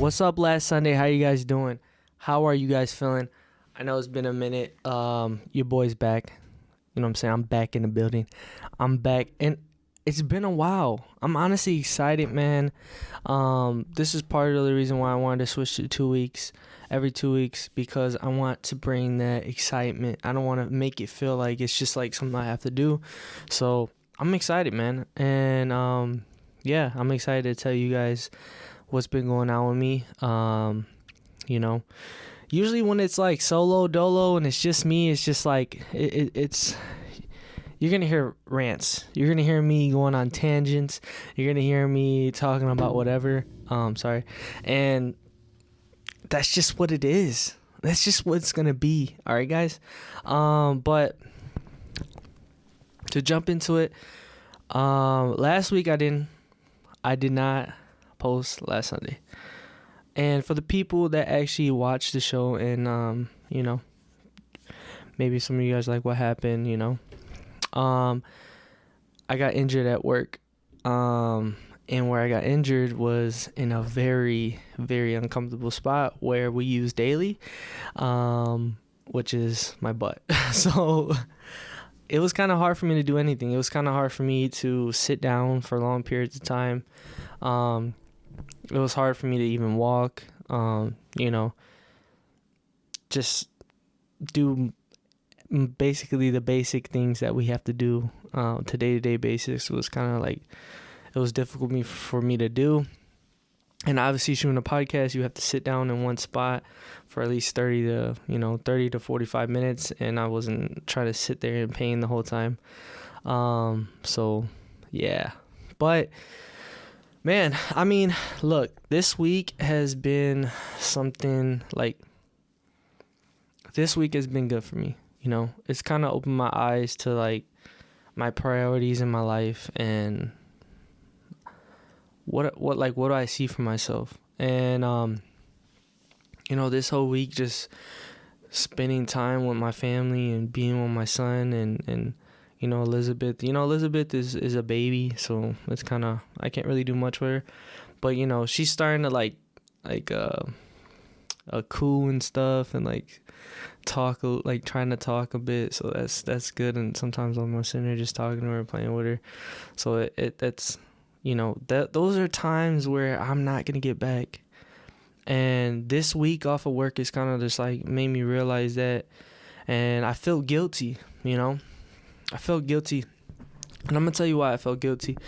What's up, last Sunday? How you guys doing? How are you guys feeling? I know it's been a minute. Your boy's back. You know what I'm saying? I'm back in the building. I'm back, and it's been a while. I'm honestly excited, man. This is part of the reason why I wanted to switch to 2 weeks, every 2 weeks, because I want to bring that excitement. I don't want to make it feel like it's just like something I have to do. So I'm excited, man. And yeah, I'm excited to tell you guys what's been going on with me. You know, usually when it's like solo dolo and it's just me, it's just like it's you're gonna hear rants, you're gonna hear me going on tangents, you're gonna hear me talking about whatever, and that's just what it is. That's just what it's gonna be. All right, guys. But to jump into it, last week I did not post last Sunday. And for the people that actually watch the show and, you know, maybe some of you guys like what happened, you know, I got injured at work. And where I got injured was in a very, very uncomfortable spot where we use daily, which is my butt. So it was kind of hard for me to do anything. It was kind of hard for me to sit down for long periods of time. It was hard for me to even walk, you know, just do basically the basic things that we have to do to day-to-day basis. Was kind of like, it was difficult for me to do. And obviously shooting a podcast, you have to sit down in one spot for at least 30 to 45 minutes. And I wasn't trying to sit there in pain the whole time. So yeah, but man, I mean, look, this week has been something like, this week has been good for me. You know, it's kind of opened my eyes to like my priorities in my life and what do I see for myself. And, you know, this whole week just spending time with my family and being with my son and you know, Elizabeth is a baby, so it's kind of, I can't really do much with her. But, you know, she's starting to like coo and stuff and like talk, like trying to talk a bit. So that's good. And sometimes I'm sitting there just talking to her, playing with her. So that's, you know, those are times where I'm not going to get back. And this week off of work is kind of just like made me realize that. And I felt guilty, you know. I felt guilty, and I'm going to tell you why I felt guilty.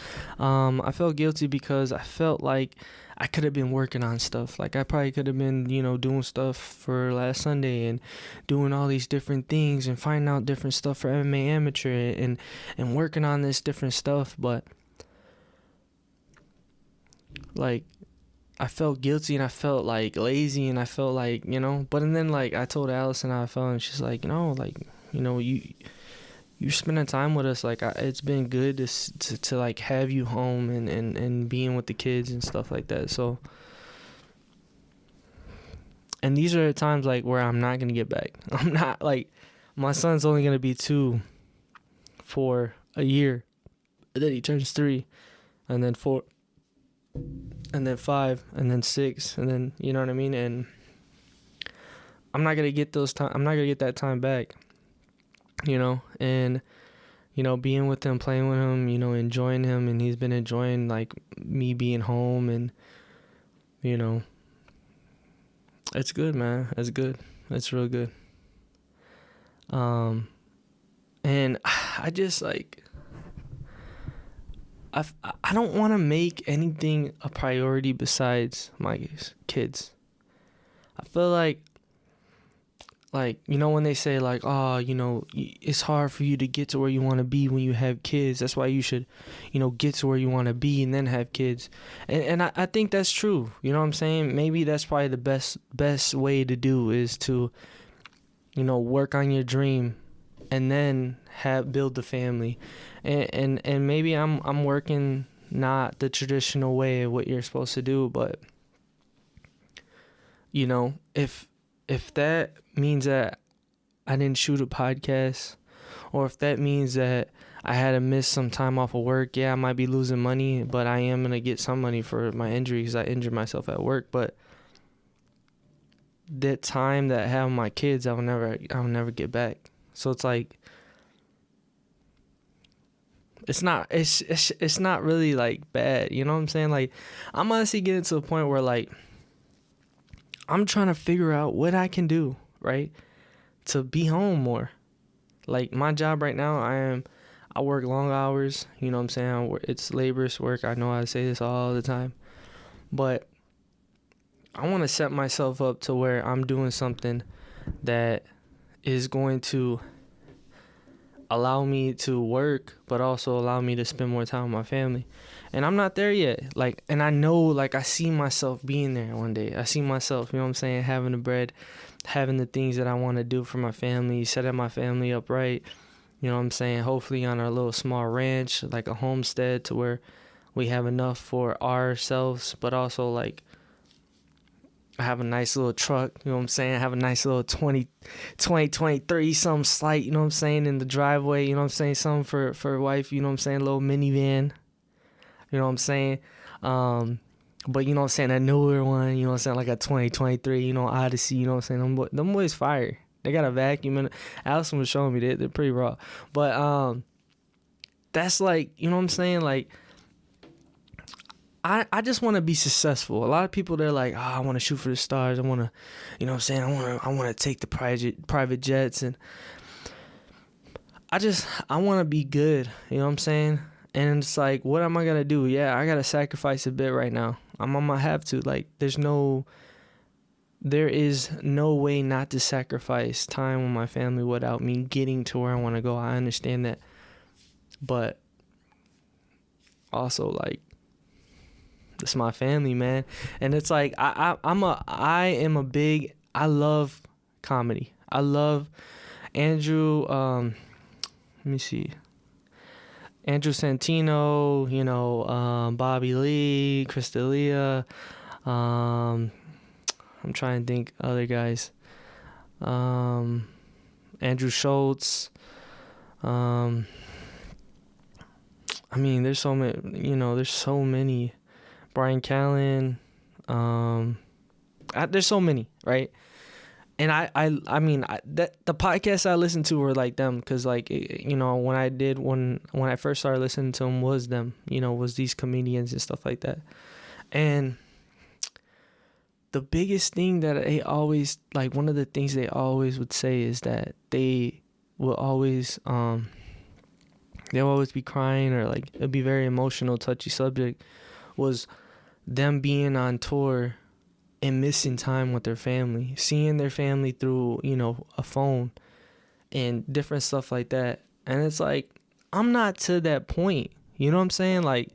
I felt guilty because I felt like I could have been working on stuff. Like I probably could have been, you know, doing stuff for last Sunday and doing all these different things and finding out different stuff for MMA Amateur and working on this different stuff. But like I felt guilty and I felt like lazy and I felt like, you know, but and then like I told Allison how I felt and she's like, no, like, you know, you're spending time with us. Like it's been good to like have you home and being with the kids and stuff like that. So, and these are the times like where I'm not gonna get back. I'm not, like, my son's only gonna be 2 for a year, and then he turns 3, and then 4, and then 5, and then 6, and then, you know what I mean. And I'm not gonna get I'm not gonna get that time back. You know, and, you know, being with him, playing with him, you know, enjoying him, and he's been enjoying, like, me being home, and, you know, it's good, man. It's good. It's real good. And I just, like, I don't want to make anything a priority besides my kids. I feel like, you know, when they say like, oh, you know, it's hard for you to get to where you want to be when you have kids. That's why you should, you know, get to where you want to be and then have kids. And I think that's true. You know what I'm saying? Maybe that's probably the best way to do is to, you know, work on your dream and then build the family. And maybe I'm working not the traditional way of what you're supposed to do, but, you know, if that means that I didn't shoot a podcast, or if that means that I had to miss some time off of work, yeah, I might be losing money, but I am going to get some money for my injury because I injured myself at work. But that time that I have with my kids, I'll never get back. So it's like, it's not really like bad, you know what I'm saying? Like, I'm honestly getting to a point where like I'm trying to figure out what I can do, right, to be home more. Like, my job right now, I work long hours, you know what I'm saying? It's laborious work. I know I say this all the time, but I want to set myself up to where I'm doing something that is going to allow me to work, but also allow me to spend more time with my family. And I'm not there yet. Like, and I know, like, I see myself being there one day. I see myself, you know what I'm saying, having the bread, having the things that I want to do for my family, setting my family up right. You know what I'm saying? Hopefully on our little small ranch, like a homestead, to where we have enough for ourselves, but also like I have a nice little truck, you know what I'm saying? I have a nice little 2023, something slight, you know what I'm saying, in the driveway, you know what I'm saying? Something for wife, you know what I'm saying? A little minivan, you know what I'm saying? But you know what I'm saying? A newer one, you know what I'm saying? Like a 2023, you know, Odyssey, you know what I'm saying? Them boys fire. They got a vacuum, and Allison was showing me they're pretty raw. But that's like, you know what I'm saying? Like, I just want to be successful. A lot of people, they're like, oh, I want to shoot for the stars. I want to, you know what I'm saying? I want to take the private jets, and I want to be good. You know what I'm saying? And it's like, what am I gonna do? Yeah, I gotta sacrifice a bit right now. I'm gonna have to. Like, there is no way not to sacrifice time with my family without me getting to where I want to go. I understand that, but also, like, it's my family, man. And it's like, I love comedy. I love Andrew, let me see, Andrew Santino, you know, Bobby Lee, Crystalia, I'm trying to think other guys, Andrew Schultz, I mean, there's so many, Brian Callen, there's so many, right? And I mean, the podcasts I listened to were like them, because like, you know, when I first started listening to them was them, you know, was these comedians and stuff like that. And the biggest thing that they always, like, one of the things they always would say is that they will always they'll always be crying, or like it'll be very emotional, touchy subject, was them being on tour and missing time with their family, seeing their family through, you know, a phone and different stuff like that. And it's like, I'm not to that point, you know what I'm saying? Like,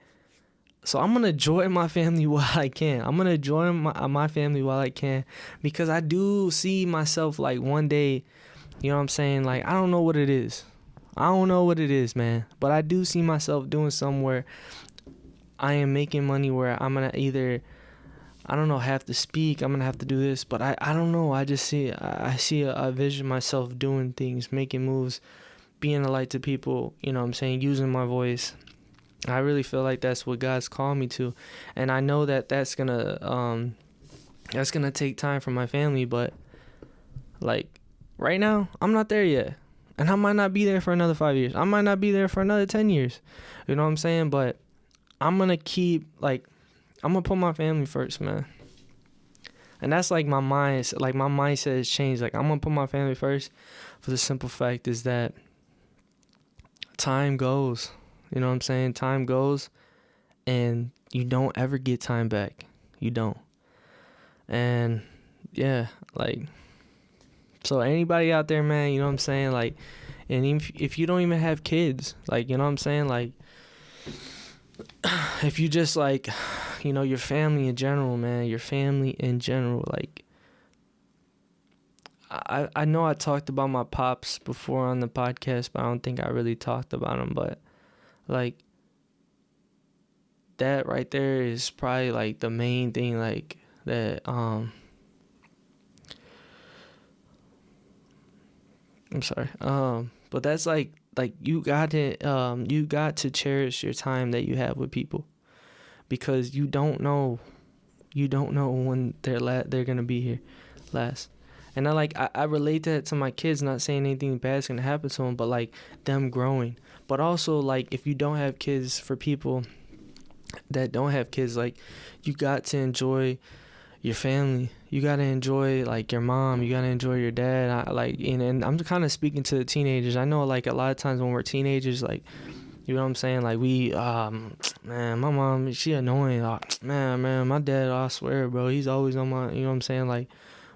so I'm going to enjoy my family while I can. I'm going to enjoy my family while I can, because I do see myself, like, one day, you know what I'm saying? Like, I don't know what it is. I don't know what it is, man. But I do see myself doing somewhere I am making money, where I'm going to either, I don't know, have to speak. I'm going to have to do this. But I don't know. I vision myself doing things, making moves, being a light to people, you know what I'm saying? Using my voice. I really feel like that's what God's called me to. And I know that that's going to take time from my family. But, like, right now, I'm not there yet. And I might not be there for another 5 years. I might not be there for another 10 years. You know what I'm saying? But I'm going to keep, like, I'm going to put my family first, man. And that's, like, my mindset has changed. Like, I'm going to put my family first, for the simple fact is that time goes. You know what I'm saying? Time goes, and you don't ever get time back. You don't. And, yeah, like, so anybody out there, man, you know what I'm saying? Like, and if you don't even have kids, like, you know what I'm saying? Like, if you just, like, you know, your family in general, man, like, I know I talked about my pops before on the podcast, but I don't think I really talked about them. But, like, that right there is probably, like, the main thing, like, that, I'm sorry, but that's, like, you got to cherish your time that you have with people, because you don't know when they're gonna be here. last. And I relate that to my kids, not saying anything bad's gonna happen to them, but like them growing. But also like if you don't have kids, for people that don't have kids, like you got to enjoy your family. You gotta enjoy like your mom. You gotta enjoy your dad. And I'm kind of speaking to the teenagers. I know like a lot of times when we're teenagers, like, you know what I'm saying? Like we, man, my mom, she annoying. Man, my dad, I swear, bro, he's always on my, you know what I'm saying? Like,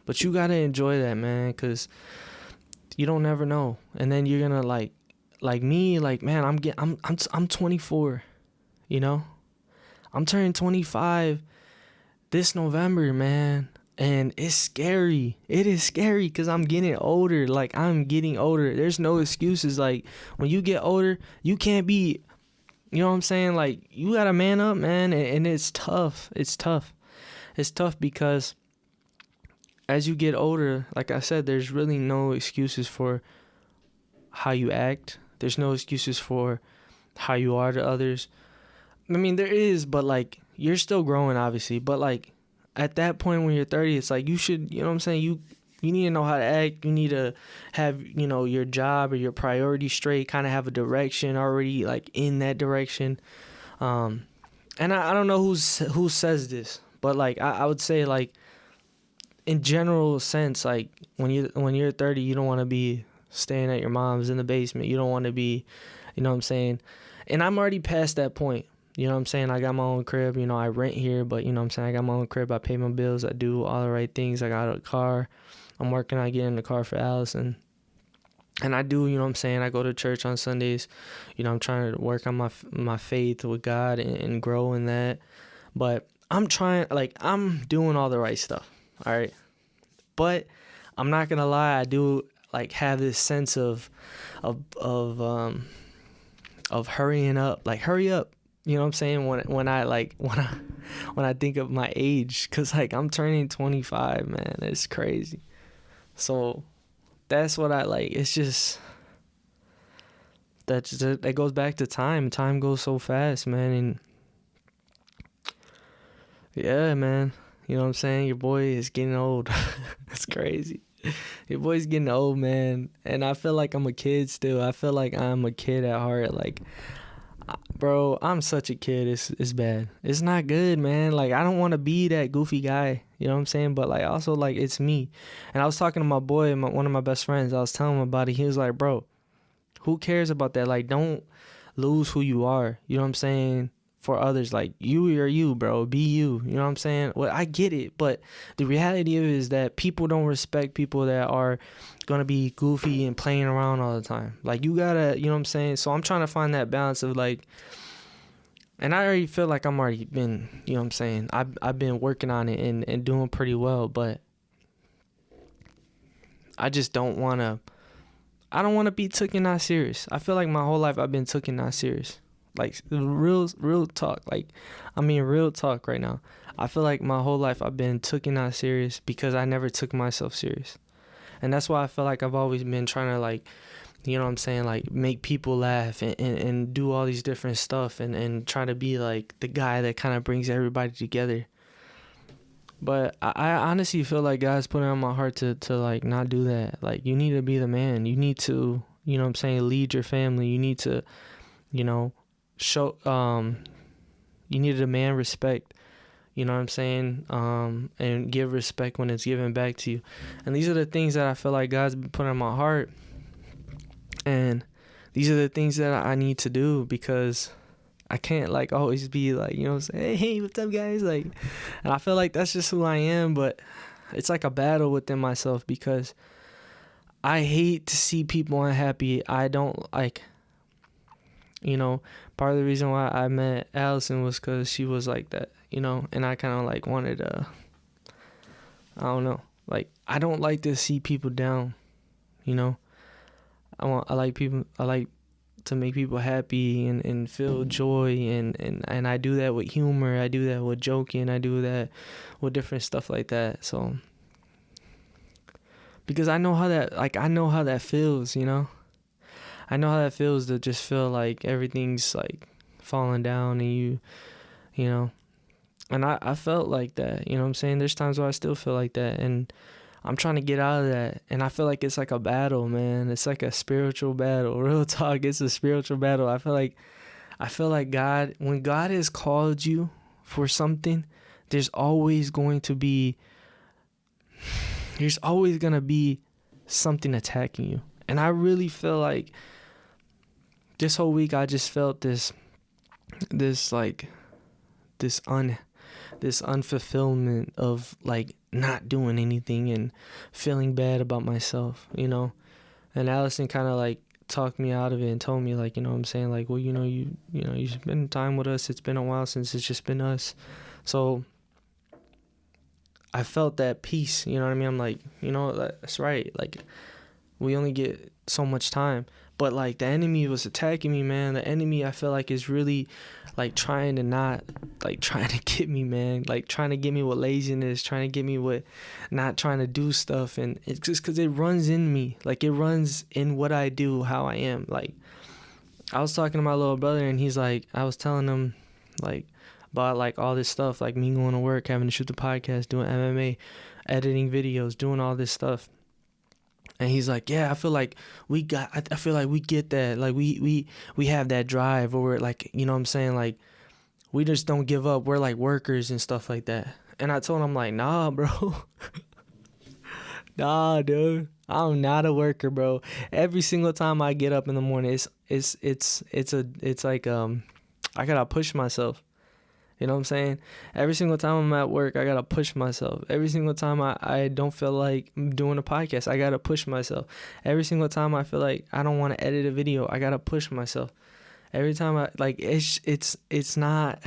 but you gotta enjoy that, man, cause you don't never know. And then you're gonna like me, like, man, I'm 24, you know? I'm turning 25 this November, man. And it's scary. It is scary because I'm getting older. Like, I'm getting older. There's no excuses. Like, when you get older, you can't be, you know what I'm saying? Like, you got to man up, man. And it's tough. It's tough. It's tough because as you get older, like I said, there's really no excuses for how you act. There's no excuses for how you are to others. I mean, there is, but like, you're still growing, obviously. But like, at that point when you're 30, it's like you should, you know what I'm saying? You need to know how to act. You need to have, you know, your job or your priorities straight, kind of have a direction already, like in that direction. And I don't know who says this, but like, I would say like, in general sense, like when you're 30, you don't want to be staying at your mom's in the basement. You don't want to be, you know what I'm saying? And I'm already past that point. You know what I'm saying? I got my own crib. You know, I rent here, but you know what I'm saying? I got my own crib. I pay my bills. I do all the right things. I got a car. I'm working on getting the car for Allison. And I do, you know what I'm saying? I go to church on Sundays. You know, I'm trying to work on my faith with God and grow in that. But I'm doing all the right stuff. All right. But I'm not going to lie. I do like have this sense of hurrying up. Like, hurry up. You know what I'm saying? When I think of my age, cause like I'm turning 25, man. It's crazy. So that's what I like. It's just that goes back to time. Time goes so fast, man. And yeah, man. You know what I'm saying? Your boy is getting old. It's crazy. Your boy's getting old, man. And I feel like I'm a kid still. I feel like I'm a kid at heart. Like, bro, I'm such a kid. It's bad. It's not good, man. Like, I don't want to be that goofy guy. You know what I'm saying? But like, also like, it's me. And I was talking to my boy, one of my best friends. I was telling him about it. He was like, bro, who cares about that? Like, don't lose who you are. You know what I'm saying? For others, like, you are you, bro. Be you. You know what I'm saying? Well, I get it, but the reality of it is that people don't respect people that are gonna be goofy and playing around all the time. Like, you gotta, you know what I'm saying? So I'm trying to find that balance of like, and I already feel like I'm already been, you know what I'm saying? I've been working on it and doing pretty well, but I just don't wanna. I don't want to be taken not serious. I feel like my whole life I've been taken not serious. Like, real talk. Like, I mean, real talk right now. I feel like my whole life I've been taken not serious because I never took myself serious. And that's why I feel like I've always been trying to, like, you know what I'm saying, like, make people laugh and do all these different stuff and try to be, like, the guy that kind of brings everybody together. But I honestly feel like God's putting on my heart to, like, not do that. Like, you need to be the man. You need to, you know what I'm saying, lead your family. You need to, you know, show you need to demand respect, you know what I'm saying, and give respect when it's given back to you. And these are the things that I feel like God's been putting on my heart, and these are the things that I need to do, because I can't like always be like, you know what I'm saying, hey, what's up guys, like, and I feel like that's just who I am. But it's like a battle within myself because I hate to see people unhappy. I don't like, you know, part of the reason why I met Allison was because she was like that, you know, and I kind of like wanted I don't know, like, I don't like to see people down, you know. I like to make people happy and feel joy, and I do that with humor, I do that with joking, I do that with different stuff like that. So, because I know how that feels, you know. I know how that feels to just feel like everything's like falling down and you know, and I felt like that, you know what I'm saying? There's times where I still feel like that, and I'm trying to get out of that. And I feel like it's like a battle, man. It's like a spiritual battle. Real talk, it's a spiritual battle. I feel like God, when God has called you for something, there's always going to be something attacking you. And I really feel like this whole week I just felt this unfulfillment of like not doing anything and feeling bad about myself, you know. And Allison kind of like talked me out of it and told me, like, you know what I'm saying, like, well, you spend time with us. It's been a while since it's just been us. So I felt that peace, you know what I mean? I'm like, you know, that's right. Like, we only get so much time. But like the enemy was attacking me, man. The enemy, I feel like, is really like trying to get me, man. Like trying to get me with laziness, trying to get me with not trying to do stuff. And it's just because it runs in me. Like it runs in what I do, how I am. Like I was talking to my little brother and he's like, I was telling him like about like all this stuff, like me going to work, having to shoot the podcast, doing MMA, editing videos, doing all this stuff. And he's like, yeah, I feel like we get that. Like we have that drive, or we're like, you know what I'm saying? Like we just don't give up. We're like workers and stuff like that. And I told him, like, nah, bro. Nah, dude. I'm not a worker, bro. Every single time I get up in the morning, it's like I gotta push myself. You know what I'm saying? Every single time I'm at work, I got to push myself. Every single time I don't feel like doing a podcast, I got to push myself. Every single time I feel like I don't want to edit a video, I got to push myself. Every time I, like, it's not,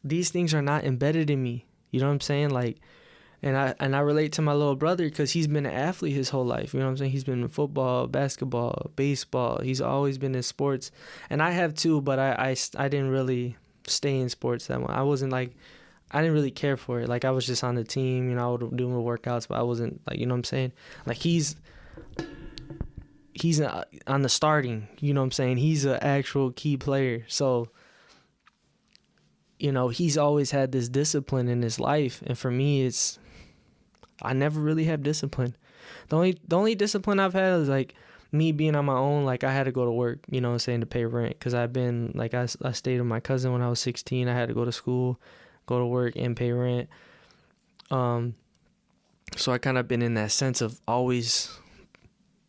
these things are not embedded in me. You know what I'm saying? Like, and I relate to my little brother because he's been an athlete his whole life. You know what I'm saying? He's been in football, basketball, baseball. He's always been in sports. And I have too, but I didn't really stay in sports that much. I didn't really care for it. Like I was just on the team, you know, I would do my workouts, but I wasn't like, you know what I'm saying? Like he's on the starting, you know what I'm saying? He's an actual key player. So, you know, he's always had this discipline in his life. And for me, I never really have discipline. The only discipline I've had is like me being on my own. Like I had to go to work, you know what I'm saying, to pay rent. Because I've been like, I stayed with my cousin when I was 16. I had to go to school, go to work, and pay rent. So I kind of been in that sense of always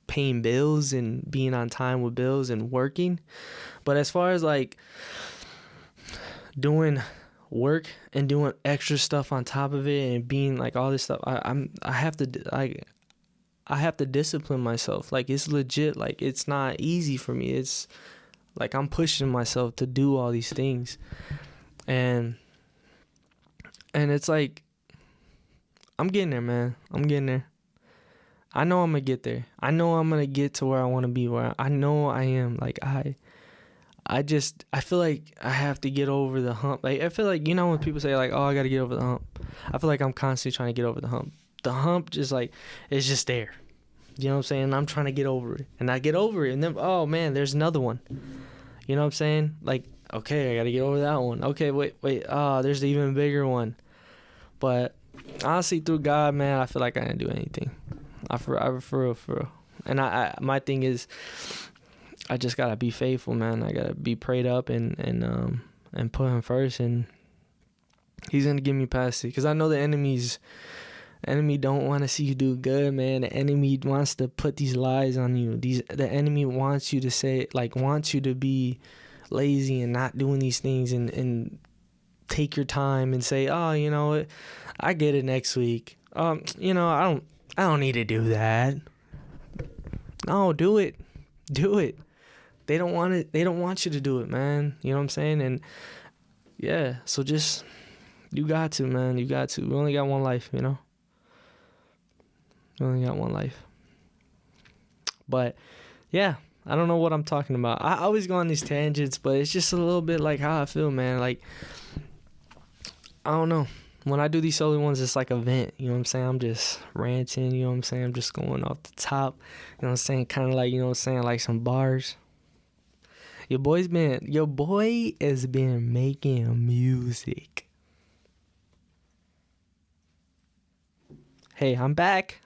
paying bills and being on time with bills and working. But as far as like doing work and doing extra stuff on top of it and being like all this stuff, I have to discipline myself. Like it's legit. Like it's not easy for me. It's like I'm pushing myself to do all these things, and it's like I'm getting there, man. I'm getting there. I know I'm gonna get there. I know I'm gonna get to where I want to be. Where I know I am. Like I feel like I have to get over the hump. Like I feel like, you know, when people say like, oh, I got to get over the hump, I feel like I'm constantly trying to get over the hump. The hump just like, it's just there. You know what I'm saying? And I'm trying to get over it. And I get over it. And then, oh man, there's another one. You know what I'm saying? Like, okay, I got to get over that one. Okay, wait. Oh, there's the even bigger one. But honestly, through God, man, I feel like I didn't do anything. For real. And my thing is, I just gotta be faithful, man. I gotta be prayed up and put him first, and he's gonna get me past it. Cause I know the enemy don't want to see you do good, man. The enemy wants to put these lies on you. The enemy wants you to say, like, wants you to be lazy and not doing these things and take your time and say, oh, you know what, I get it next week. You know, I don't need to do that. No, do it. They don't want it. They don't want you to do it, man. You know what I'm saying? And yeah, so just, you got to, man. You got to. We only got one life, you know? We only got one life. But yeah, I don't know what I'm talking about. I always go on these tangents, but it's just a little bit like how I feel, man. Like, I don't know. When I do these solo ones, it's like a vent, you know what I'm saying? I'm just ranting, you know what I'm saying? I'm just going off the top, you know what I'm saying? Kind of like, you know what I'm saying, like some bars. Your boy has been making music. hey, I'm back.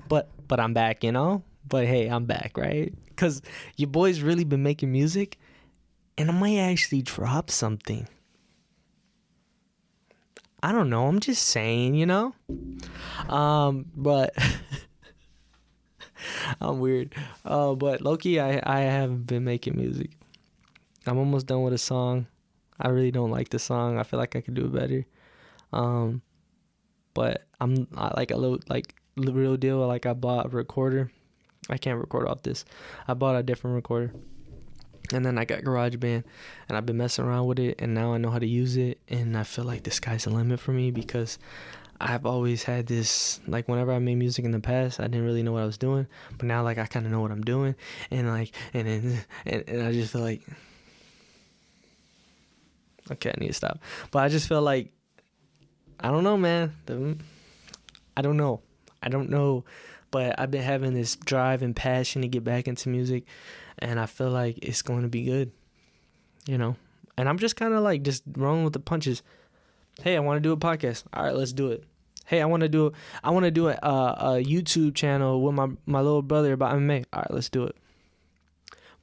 But I'm back, you know? But hey, I'm back, right? Because your boy's really been making music, and I might actually drop something. I don't know. I'm just saying, you know? But I'm weird. But low-key, I have been making music. I'm almost done with a song. I really don't like the song. I feel like I could do it better. But I like a little, like the real deal. Like I bought a recorder. I can't record off this. I bought a different recorder, and then I got GarageBand, and I've been messing around with it, and now I know how to use it, and I feel like the sky's the limit for me because I've always had this, like whenever I made music in the past, I didn't really know what I was doing, but now like I kind of know what I'm doing, and like and I just feel like, okay, I need to stop, but I just feel like, I don't know, man. I don't know, but I've been having this drive and passion to get back into music, and I feel like it's going to be good, you know. And I'm just kind of like just rolling with the punches. Hey, I want to do a podcast. All right, let's do it. Hey, I want to do a YouTube channel with my little brother about MMA. All right, let's do it.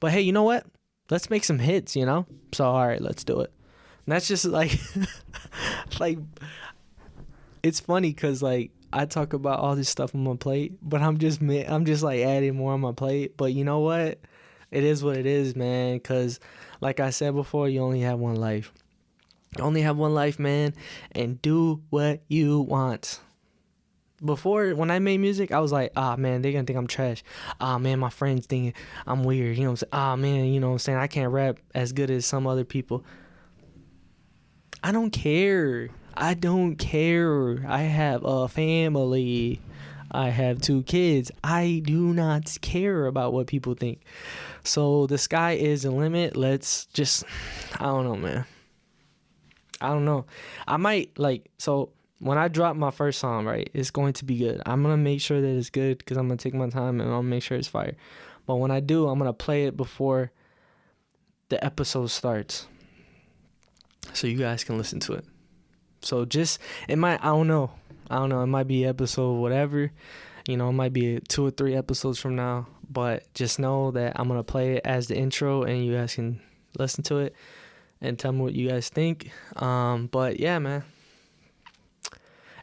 But hey, you know what? Let's make some hits, you know. So all right, let's do it. And that's just like, like, it's funny because like I talk about all this stuff on my plate, but I'm just like adding more on my plate. But you know what? It is what it is, man. Because like I said before, you only have one life. You only have one life, man. And do what you want. Before, when I made music, I was like, man, they're going to think I'm trash. Man, my friends think I'm weird. You know what I'm saying? Man, you know what I'm saying? I can't rap as good as some other people. I don't care. I have a family. I have 2 kids. I do not care about what people think. So the sky is the limit. Let's just, I don't know, man. I don't know. I might so when I drop my first song, right, it's going to be good. I'm going to make sure that it's good because I'm going to take my time and I'll make sure it's fire. But when I do, I'm going to play it before the episode starts so you guys can listen to it. So just, I don't know, it might be episode whatever, you know, it might be 2 or 3 episodes from now, but just know that I'm going to play it as the intro and you guys can listen to it and tell me what you guys think. But yeah, man.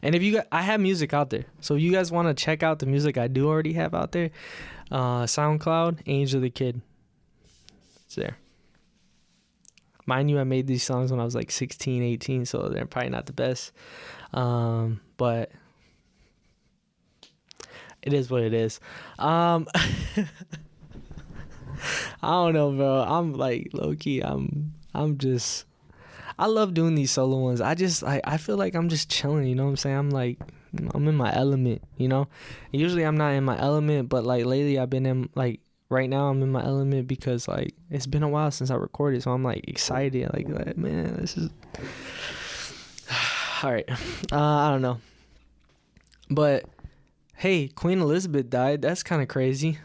And if I have music out there, so if you guys want to check out the music I do already have out there, SoundCloud, Angel the Kid, it's there. Mind you, I made these songs when I was like 16, 18, so they're probably not the best. But it is what it is. I don't know, bro. I'm like low-key, I love doing these solo ones. I feel like I'm just chilling, you know what I'm saying? I'm in my element, you know? Usually I'm not in my element, but like lately I've been in, like, right now I'm in my element because like it's been a while since I recorded, so I'm like excited, like man, this is all right. I don't know, but hey, Queen Elizabeth died. That's kind of crazy.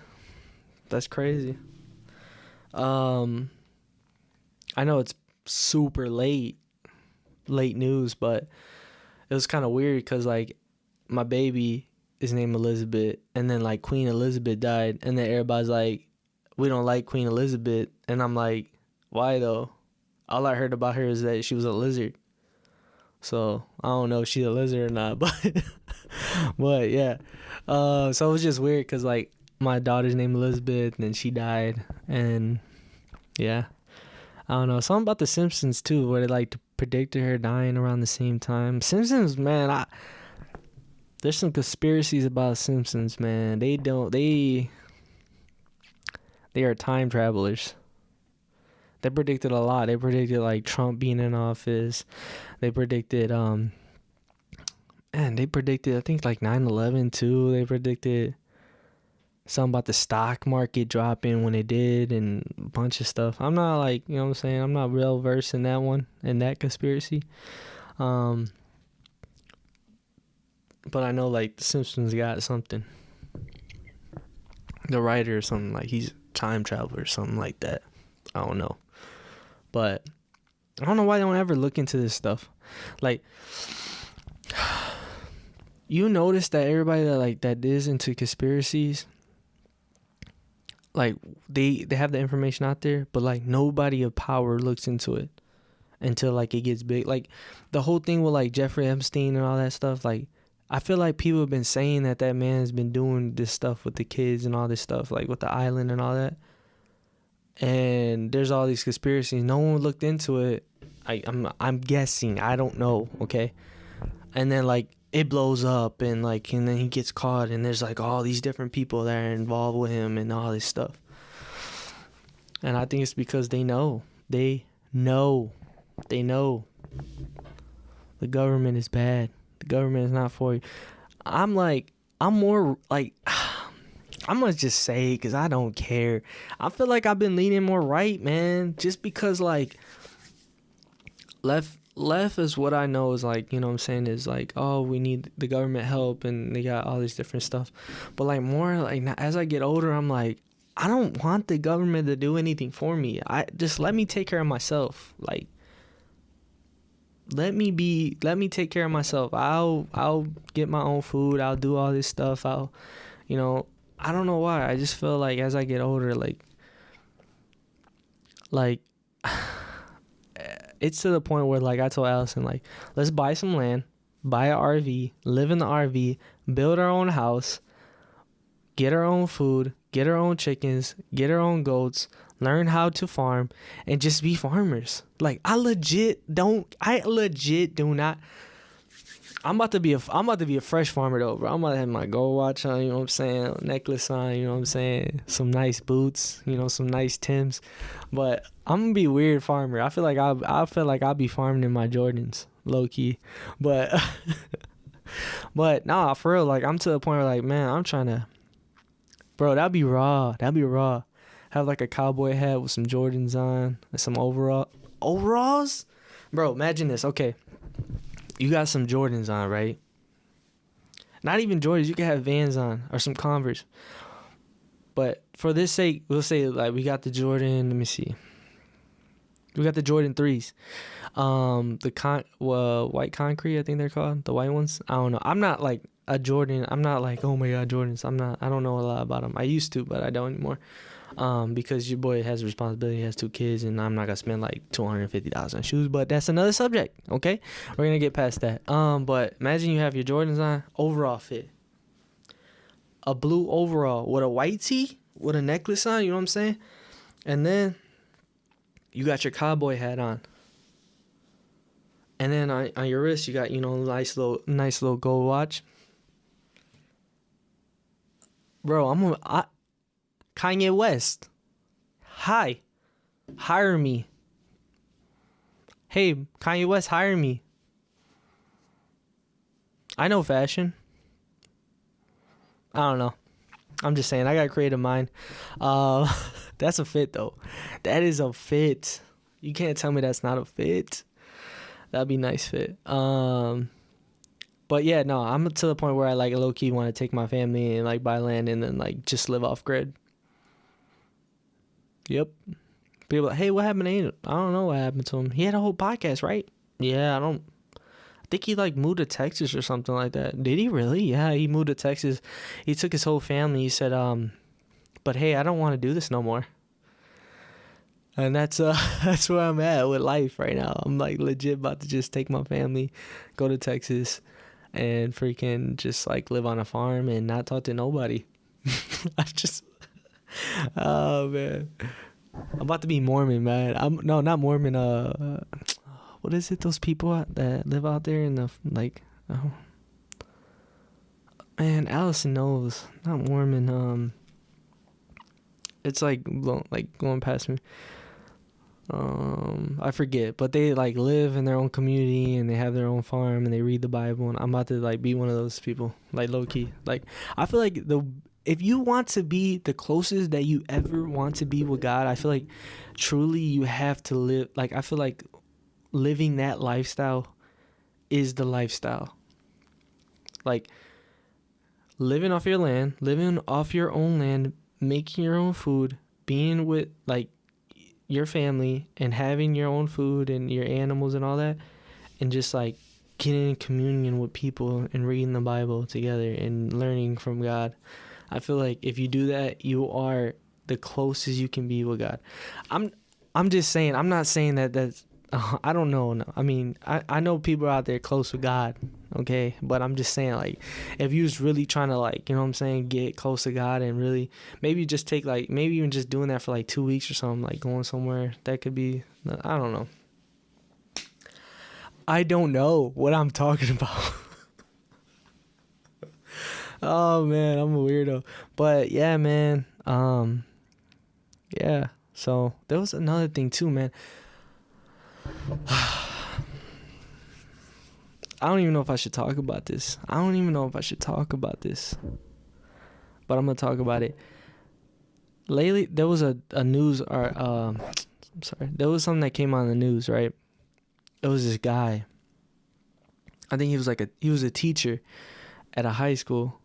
That's crazy. I know it's super late news, but it was kind of weird because like my baby is named Elizabeth, and then like Queen Elizabeth died, and then everybody's like, we don't like Queen Elizabeth, and I'm like, why though? All I heard about her is that she was a lizard, so I don't know if she's a lizard or not, but but yeah, so it was just weird because like my daughter's named Elizabeth, and then she died, and yeah, I don't know, something about the Simpsons too, where they like predicted her dying around the same time. Simpsons, man, there's some conspiracies about Simpsons, man. They are time travelers. They predicted a lot. They predicted like Trump being in office. They predicted I think like 9/11 too. They predicted something about the stock market dropping when it did and a bunch of stuff. I'm not like, you know what I'm saying? I'm not real versed in that one, in that conspiracy. But I know like the Simpsons got something. The writer or something, like he's a time traveler or something like that. I don't know. But I don't know why they don't ever look into this stuff. Like you notice that everybody that is into conspiracies, like they have the information out there, but like nobody of power looks into it until like it gets big. Like the whole thing with like Jeffrey Epstein and all that stuff, like I feel like people have been saying that man has been doing this stuff with the kids and all this stuff, like with the island and all that. And there's all these conspiracies. No one looked into it. I'm guessing. I don't know. Okay. And then like it blows up and then he gets caught and there's like all these different people that are involved with him and all this stuff. And I think it's because they know. They know. The government is bad. The government is not for you. I'm more like, I'm gonna just say because I don't care. I feel like I've been leaning more right, man. Just because like left is what I know is like, you know what I'm saying, is like, oh, we need the government help and they got all this different stuff. But like more like as I get older, I'm like, I don't want the government to do anything for me. I just let me take care of myself. Like let me take care of myself. I'll get my own food. I'll do all this stuff. I don't know why. I just feel like as I get older, like it's to the point where like I told Allison, like, let's buy some land, buy an RV, live in the RV, build our own house, get our own food, get our own chickens, get our own goats, learn how to farm, and just be farmers. Like I legit do not. I'm about to be a fresh farmer though, bro. I'm about to have my gold watch on, you know what I'm saying, necklace on, you know what I'm saying, some nice boots, some nice Timbs. But I'm gonna be a weird farmer. I feel like I'll be farming in my Jordans, low key. But nah, for real, like I'm to the point where like, man, I'm trying to, bro, that'd be raw. Have like a cowboy hat with some Jordans on and some overalls. Bro, imagine this. Okay. You got some Jordans on, right? Not even Jordans. You can have Vans on or some Converse. But for this sake, we'll say like we got the Jordan. Let me see. We got the Jordan 3s. White concrete, I think they're called. The white ones. I don't know. I'm not like a Jordan. I'm not like, oh my God, Jordans. I don't know a lot about them. I used to, but I don't anymore. Because your boy has a responsibility, he has 2 kids, and I'm not gonna spend like $250 on shoes, but that's another subject. Okay, we're gonna get past that. But imagine you have your Jordans on, overall fit, a blue overall with a white tee with a necklace on, you know what I'm saying, and then you got your cowboy hat on, and then on your wrist you got nice little gold watch. Bro, Kanye West. Hi. Hire me. Hey, Kanye West, hire me. I know fashion. I don't know. I'm just saying, I got a creative mind. That's a fit, though. That is a fit. You can't tell me that's not a fit. That'd be a nice fit. But yeah, no, I'm to the point where I like low-key want to take my family and like buy land and then like just live off grid. Yep. People like, hey, what happened to Angel? I don't know what happened to him. He had a whole podcast, right? Yeah, I think he like moved to Texas or something like that. Did he really? Yeah, he moved to Texas. He took his whole family. He said, but hey, I don't want to do this no more. And that's where I'm at with life right now. I'm like legit about to just take my family, go to Texas, and freaking just like live on a farm and not talk to nobody. Oh man, I'm about to be Mormon, man. No, not Mormon. What is it? Those people that live out there in the like. Oh, man, Allison knows. Not Mormon. It's like going past me. I forget, but they like live in their own community and they have their own farm and they read the Bible. And I'm about to like be one of those people, like low key. Like I feel like if you want to be the closest that you ever want to be with God, I feel like truly you have to live. Like I feel like living that lifestyle is the lifestyle. Like living off your land, living off your own land, making your own food, being with like your family and having your own food and your animals and all that, and just like getting in communion with people and reading the Bible together and learning from God. I feel like if you do that, you are the closest you can be with God. I'm just saying, I'm not saying that's I don't know. No. I mean, I know people out there close with God, okay? But I'm just saying, like, if you was really trying to, like, you know what I'm saying, get close to God and really, maybe just take, like, maybe even just doing that for, like, 2 weeks or something, like, going somewhere, that could be, I don't know. I don't know what I'm talking about. Oh, man, I'm a weirdo. But, yeah, man, yeah. So, there was another thing, too, man. I don't even know if I should talk about this. But I'm going to talk about it. Lately, there was a news, or, I'm sorry. There was something that came on the news, right? It was this guy. I think he was a teacher at a high school,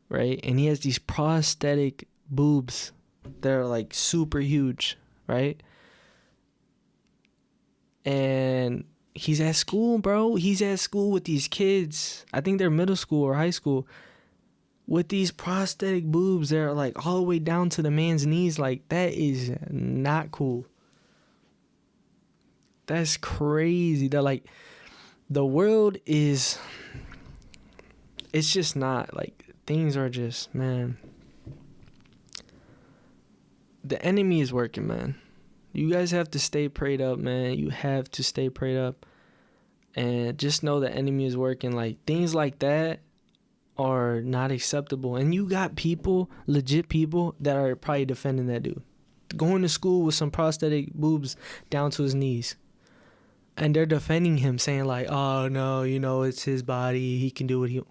right? And he has these prosthetic boobs that are, like, super huge, right? And he's at school, bro. He's at school with these kids. I think they're middle school or high school. With these prosthetic boobs, they're like all the way down to the man's knees. Like, that is not cool. That's crazy. That, like, the world is, it's just not, like, things are just, man. The enemy is working, man. You guys have to stay prayed up, man. You have to stay prayed up. And just know the enemy is working. Like, things like that are not acceptable. And you got people, legit people, that are probably defending that dude. Going to school with some prosthetic boobs down to his knees. And they're defending him, saying like, oh, no, you know, it's his body. He can do what he...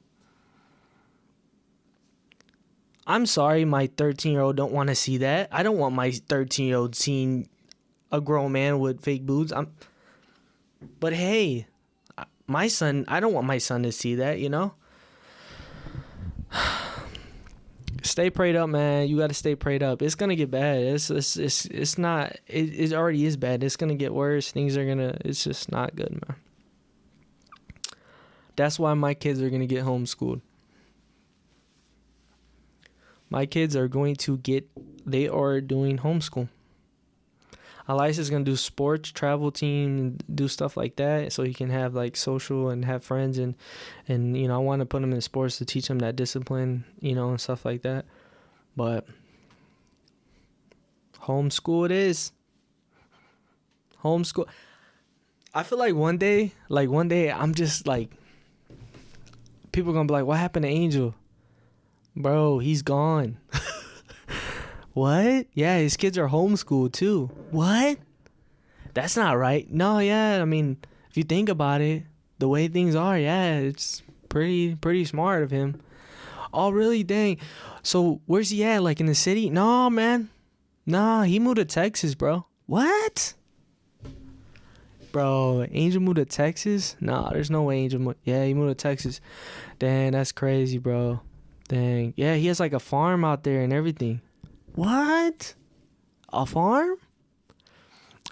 I'm sorry my 13-year-old don't want to see that. I don't want my 13-year-old seeing a grown man with fake boobs. But hey, my son, I don't want my son to see that, you know? Stay prayed up, man. You got to stay prayed up. It's going to get bad. It's not, it already is bad. It's going to get worse. It's just not good, man. That's why my kids are going to get homeschooled. My kids are they are doing homeschool. Elias is going to do sports, travel team, and do stuff like that so he can have, like, social and have friends. And you know, I want to put him in sports to teach him that discipline, you know, and stuff like that. But homeschool it is. Homeschool. I feel like one day I'm just, like, people are going to be like, what happened to Angel? Bro, he's gone. What? Yeah, his kids are homeschooled too. What? That's not right. No, yeah, I mean, if you think about it, the way things are, yeah, it's pretty smart of him. Oh, really? Dang. So, where's he at? Like, in the city? No, man. Nah, he moved to Texas, bro. What? Bro, Angel moved to Texas? Nah, there's no way Angel moved. Yeah, he moved to Texas. Dang, that's crazy, bro. Dang. Yeah, he has, like, a farm out there and everything. What? A farm?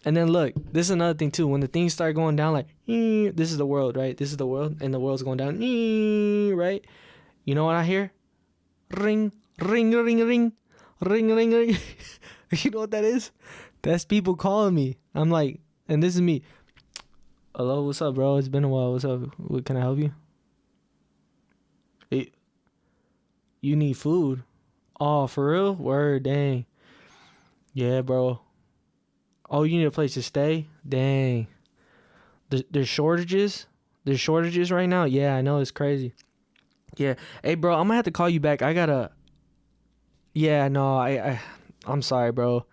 And then look, this is another thing too. When the things start going down, like, this is the world, right? This is the world, and the world's going down, right? You know what I hear? Ring, ring, ring, ring, ring, ring, ring. You know what that is? That's people calling me. I'm like, and this is me. Hello, what's up, bro? It's been a while. What's up? What can I help you? Hey, you need food? Oh, for real? Word, dang. Yeah, bro. Oh, you need a place to stay? Dang. There's shortages? There's shortages right now? Yeah, I know. It's crazy. Yeah. Hey, bro, I'm going to have to call you back. I got to... Yeah, no, I'm sorry, bro.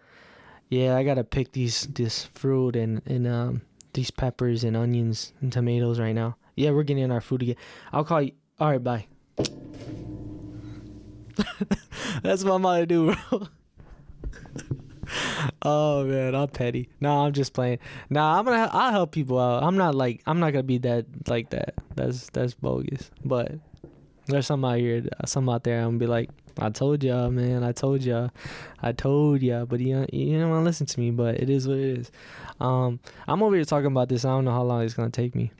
Yeah, I got to pick this fruit and these peppers and onions and tomatoes right now. Yeah, we're getting our food again. I'll call you. All right, bye. That's what I'm about to do, bro. Oh man, I'm petty. No, I'm just playing. Nah, I'll help people out. I'm not gonna be that like that. That's bogus. But there's some out here, some out there. I'm gonna be like, I told y'all, man. I told y'all. But you don't want to listen to me. But it is what it is. I'm over here talking about this. I don't know how long it's gonna take me.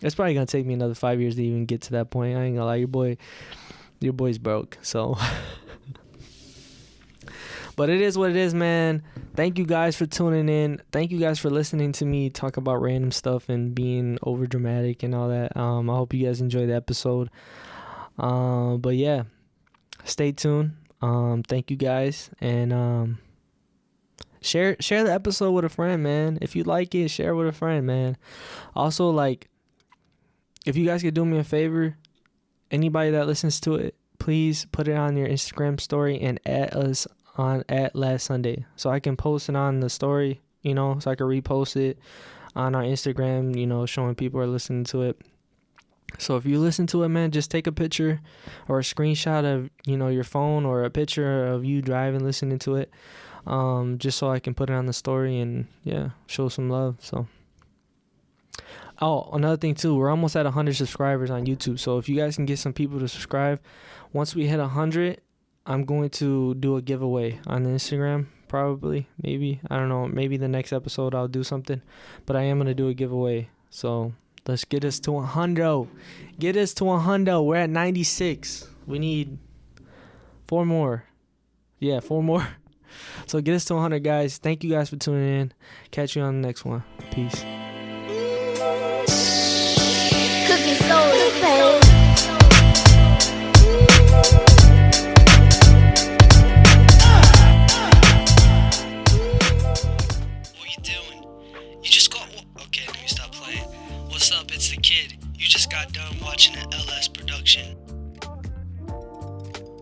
It's probably gonna take me another 5 years to even get to that point. I ain't gonna lie, your boy's broke. So, but it is what it is, man. Thank you guys for tuning in. Thank you guys for listening to me talk about random stuff and being over dramatic and all that. I hope you guys enjoyed the episode. But yeah, stay tuned. Thank you guys, and share the episode with a friend, man. If you like it, share it with a friend, man. Also, like, if you guys could do me a favor, anybody that listens to it, please put it on your Instagram story and add us on at Last Sunday, so I can post it on the story, so I can repost it on our Instagram, showing people are listening to it. So if you listen to it, man, just take a picture or a screenshot of, your phone, or a picture of you driving, listening to it, just so I can put it on the story and, yeah, show some love. So, oh, another thing too, we're almost at 100 subscribers on YouTube. So if you guys can get some people to subscribe, once we hit 100, I'm going to do a giveaway on Instagram, probably, maybe. I don't know. Maybe the next episode I'll do something, but I am going to do a giveaway. So let's get us to 100. Get us to 100. We're at 96. We need 4 more. Yeah, 4 more. So get us to 100, guys. Thank you guys for tuning in. Catch you on the next one. Peace.